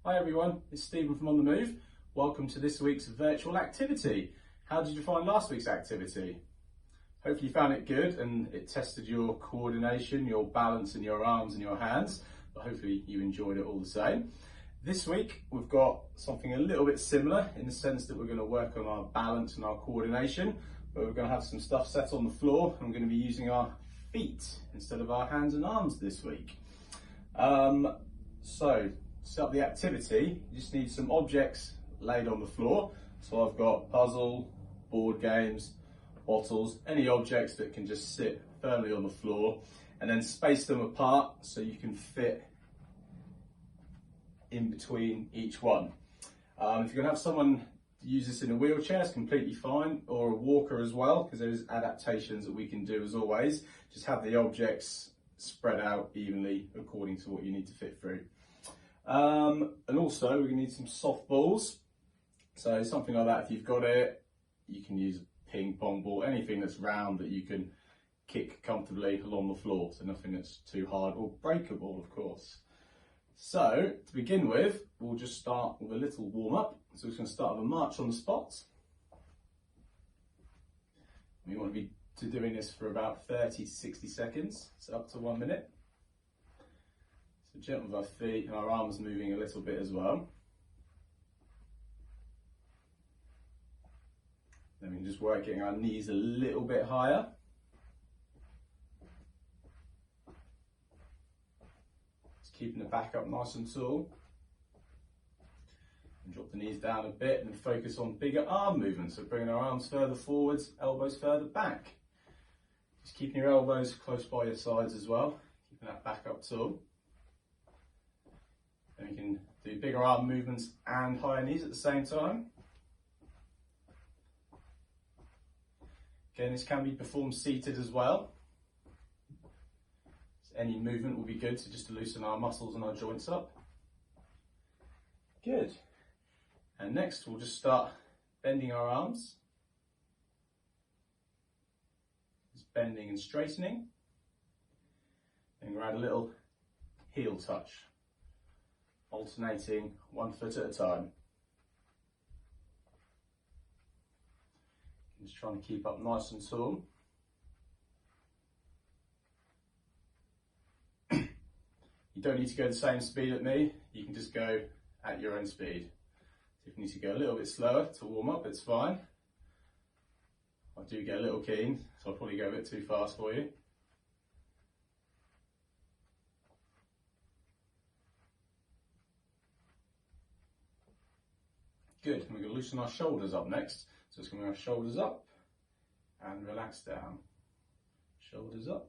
Hi everyone, it's Stephen from On The Move. Welcome to this week's virtual activity. How did you find last week's activity? Hopefully you found it good and it tested your coordination, your balance in your arms and your hands, but hopefully you enjoyed it all the same. This week we've got something a little bit similar in the sense that we're going to work on our balance and our coordination, but we're going to have some stuff set on the floor and we're going to be using our feet instead of our hands and arms this week. So to start the activity, you just need some objects laid on the floor. So I've got puzzle, board games, bottles, any objects that can just sit firmly on the floor, and then space them apart so you can fit in between each one. If you're going to have someone use this in a wheelchair, it's completely fine, or a walker as well, because there's adaptations that we can do as always. Just have the objects spread out evenly according to what you need to fit through. And also we're going to need some soft balls, so something like that. If you've got it, you can use a ping pong ball, anything that's round that you can kick comfortably along the floor, so nothing that's too hard or breakable, of course. So to begin with, we'll just start with a little warm up. So we're going to start with a march on the spot. We want to be doing this for about 30 to 60 seconds, so up to 1 minute. So gentle with our feet and our arms moving a little bit as well. Then we can just work getting our knees a little bit higher. Just keeping the back up nice and tall. And drop the knees down a bit and focus on bigger arm movements. So bringing our arms further forwards, elbows further back. Just keeping your elbows close by your sides as well, keeping that back up tall. Then we can do bigger arm movements and higher knees at the same time. Again, this can be performed seated as well. So any movement will be good just to loosen our muscles and our joints up. Good. And next we'll just start bending our arms. Just bending and straightening. And we'll add a little heel touch, alternating 1 foot at a time. Just trying to keep up nice and tall. You don't need to go the same speed at me, you can just go at your own speed. So if you need to go a little bit slower to warm up, it's fine. I do get a little keen, so I'll probably go a bit too fast for you. Good, and we're going to loosen our shoulders up next. So it's going to be our shoulders up and relax down. Shoulders up,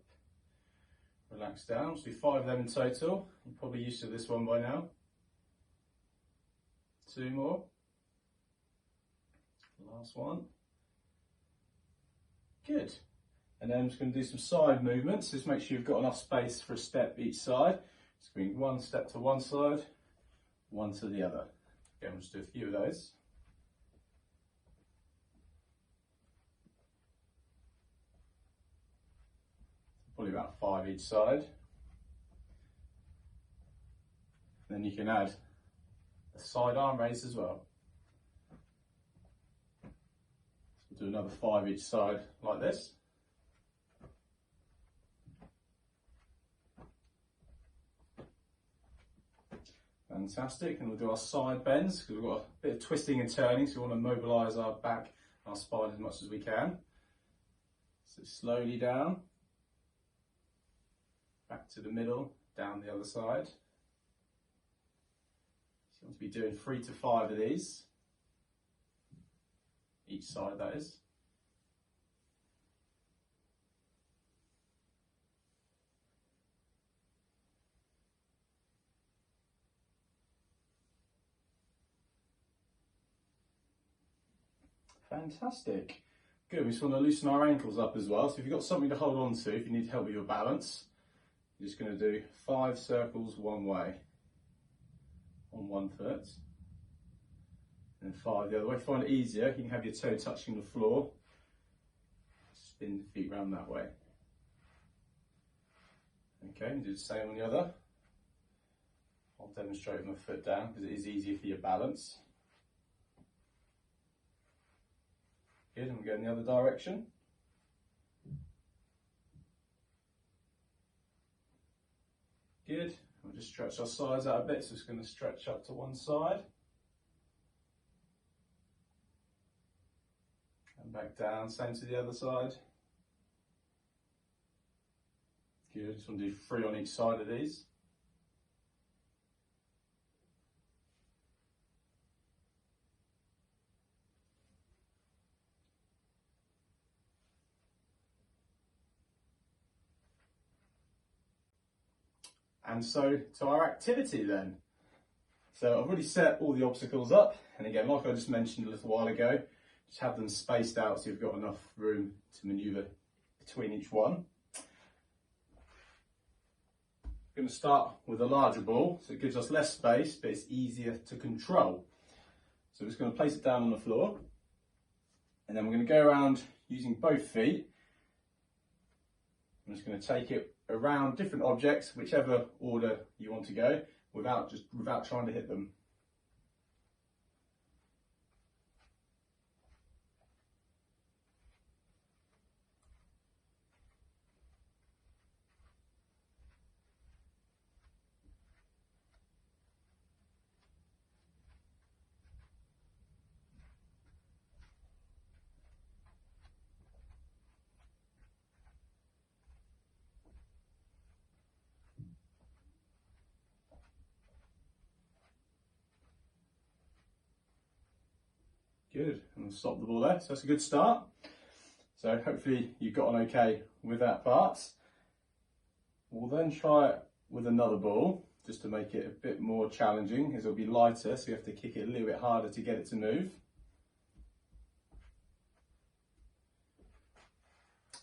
relax down. So do 5 of them in total. You're probably used to this one by now. 2 more. Last one. Good. And then I'm just going to do some side movements. Just make sure you've got enough space for a step each side. Just going 1 step to one side, 1 to the other. Okay, we'll just do a few of those. Probably about 5 each side. Then you can add a side arm raise as well. So we'll do another 5 each side like this. Fantastic, and we'll do our side bends because we've got a bit of twisting and turning, so we want to mobilise our back and our spine as much as we can. So slowly down, back to the middle, down the other side. So you want to be doing 3 to 5 of these, each side that is. Fantastic. Good, we just want to loosen our ankles up as well. So if you've got something to hold on to, if you need help with your balance, you're just going to do 5 circles one way on 1 foot, and 5 the other way. If you find it easier, you can have your toe touching the floor. Spin the feet round that way. Okay, and do the same on the other. I'll demonstrate with my foot down because it is easier for your balance. Good, and we go in the other direction. Good, we'll just stretch our sides out a bit, so it's going to stretch up to one side. And back down, same to the other side. Good, just want to do 3 on each side of these. And so to our activity then. So I've already set all the obstacles up, and again, like I just mentioned a little while ago, just have them spaced out so you've got enough room to manoeuvre between each one. I'm going to start with a larger ball, so it gives us less space, but it's easier to control. So we're just going to place it down on the floor, and then we're going to go around using both feet. I'm just going to take it around different objects, whichever order you want to go, without trying to hit them. Good, and we'll stop the ball there, so that's a good start. So hopefully you've got on okay with that part. We'll then try it with another ball, just to make it a bit more challenging, as it'll be lighter, so you have to kick it a little bit harder to get it to move.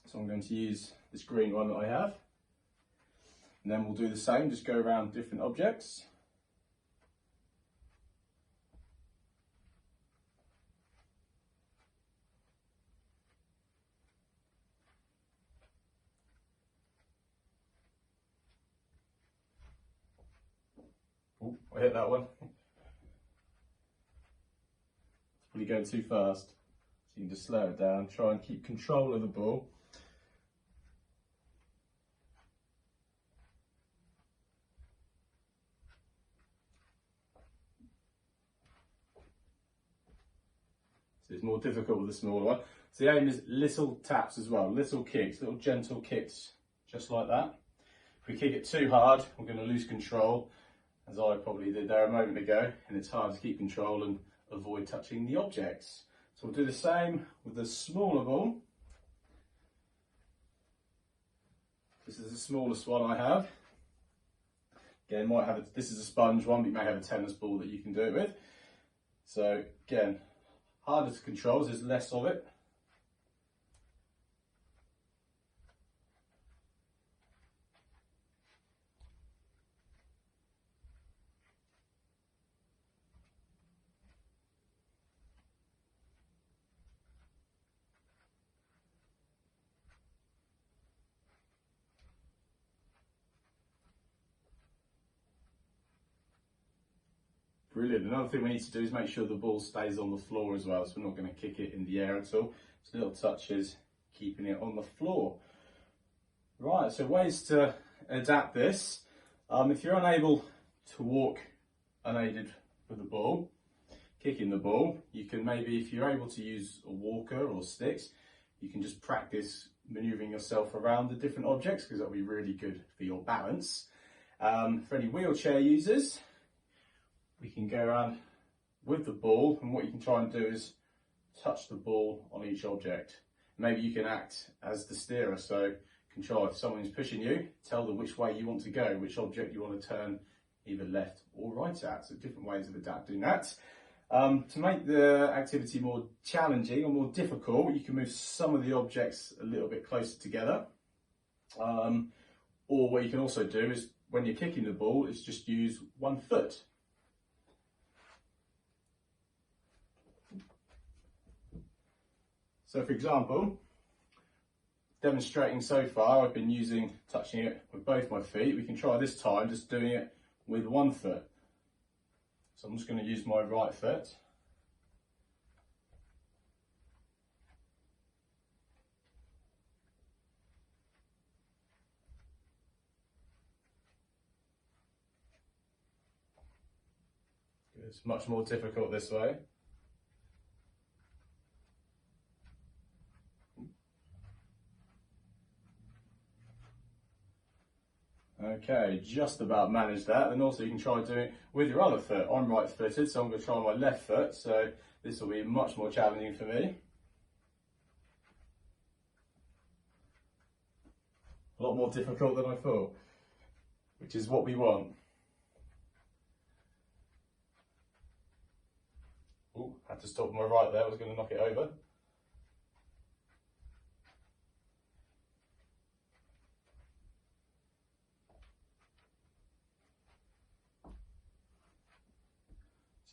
So I'm going to use this green one that I have. And then we'll do the same, just go around different objects. Oh, I hit that one. It's probably going too fast. So you can just slow it down, try and keep control of the ball. So it's more difficult with the smaller one. So the aim is little taps as well, little kicks, little gentle kicks, just like that. If we kick it too hard, we're going to lose control, as I probably did there a moment ago, and it's hard to keep control and avoid touching the objects. So we'll do the same with the smaller ball. This is the smallest one I have. Again, this is a sponge one, but you may have a tennis ball that you can do it with. So again, harder to control, there's less of it. Brilliant. Another thing we need to do is make sure the ball stays on the floor as well, so we're not going to kick it in the air at all. Just little touches, keeping it on the floor. Right, so ways to adapt this. If you're unable to walk unaided with the ball, kicking the ball, you can maybe, if you're able to use a walker or sticks, you can just practice manoeuvring yourself around the different objects, because that'll be really good for your balance. For any wheelchair users, we can go around with the ball, and what you can try and do is touch the ball on each object. Maybe you can act as the steerer, so control, if someone is pushing you, tell them which way you want to go, which object you want to turn either left or right at. So different ways of adapting that. To make the activity more challenging or more difficult, you can move some of the objects a little bit closer together. Or what you can also do is, when you're kicking the ball, is just use one foot. So for example, demonstrating so far, I've been touching it with both my feet. We can try this time just doing it with one foot. So I'm just going to use my right foot. It's much more difficult this way. Okay, just about managed that. And also you can try doing it with your other foot. I'm right footed, so I'm going to try my left foot. So this will be much more challenging for me. A lot more difficult than I thought, which is what we want. Oh, had to stop my right there, I was going to knock it over.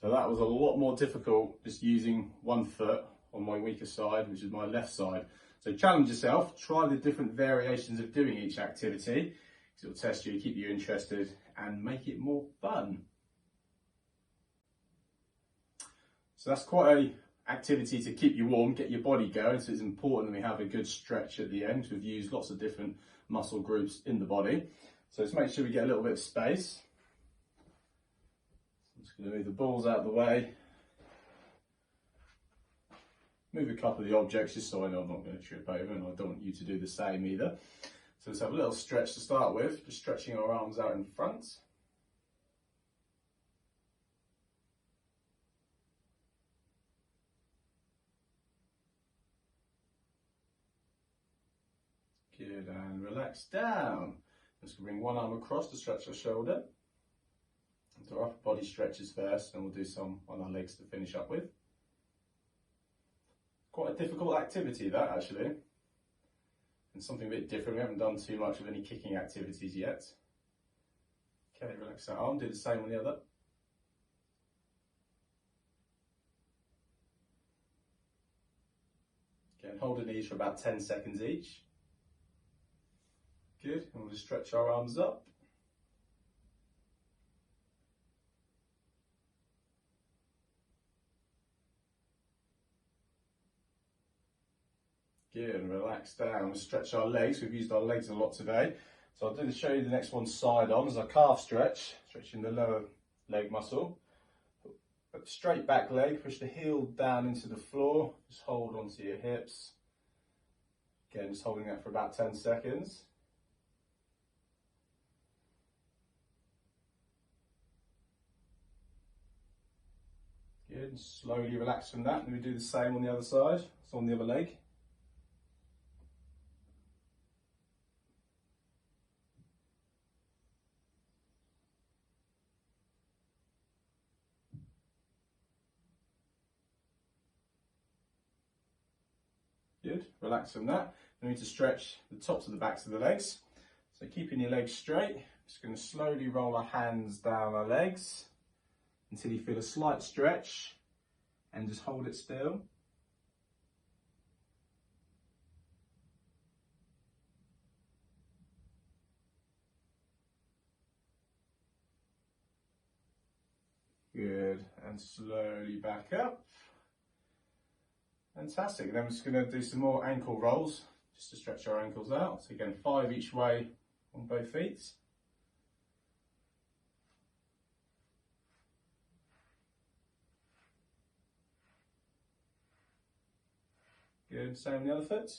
So that was a lot more difficult just using one foot on my weaker side, which is my left side. So challenge yourself, try the different variations of doing each activity. It'll test you, keep you interested and make it more fun. So that's quite an activity to keep you warm, get your body going. So it's important that we have a good stretch at the end. We've used lots of different muscle groups in the body. So let's make sure we get a little bit of space. I'm just going to move the balls out of the way. Move a couple of the objects just so I know I'm not going to trip over, and I don't want you to do the same either. So let's have a little stretch to start with, just stretching our arms out in front. Good, and relax down. Let's bring one arm across to stretch our shoulder. Do our upper body stretches first, and we'll do some on our legs to finish up with. Quite a difficult activity that, actually. And something a bit different. We haven't done too much of any kicking activities yet. Okay, relax that arm, do the same on the other. Again, hold the knees for about 10 seconds each. Good, and we'll just stretch our arms up. Good, and relax down. We'll stretch our legs. We've used our legs a lot today. So I'll show you the next one side on as our calf stretch, stretching the lower leg muscle. Straight back leg, push the heel down into the floor. Just hold onto your hips. Again, just holding that for about 10 seconds. Good, and slowly relax from that. And we do the same on the other side, so on the other leg. Good, relax from that. We need to stretch the tops of the backs of the legs. So keeping your legs straight, just going to slowly roll our hands down our legs until you feel a slight stretch and just hold it still. Good, and slowly back up. Fantastic, and then we're just going to do some more ankle rolls, just to stretch our ankles out. So again, 5 each way on both feet. Good, same on the other foot.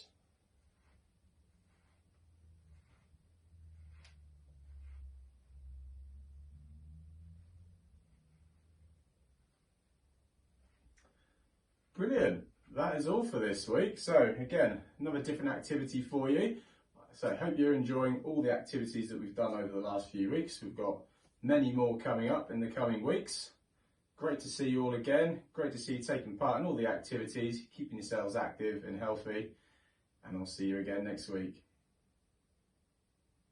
Brilliant. That is all for this week. So again, another different activity for you. So I hope you're enjoying all the activities that we've done over the last few weeks. We've got many more coming up in the coming weeks. Great to see you all again. Great to see you taking part in all the activities, keeping yourselves active and healthy. And I'll see you again next week.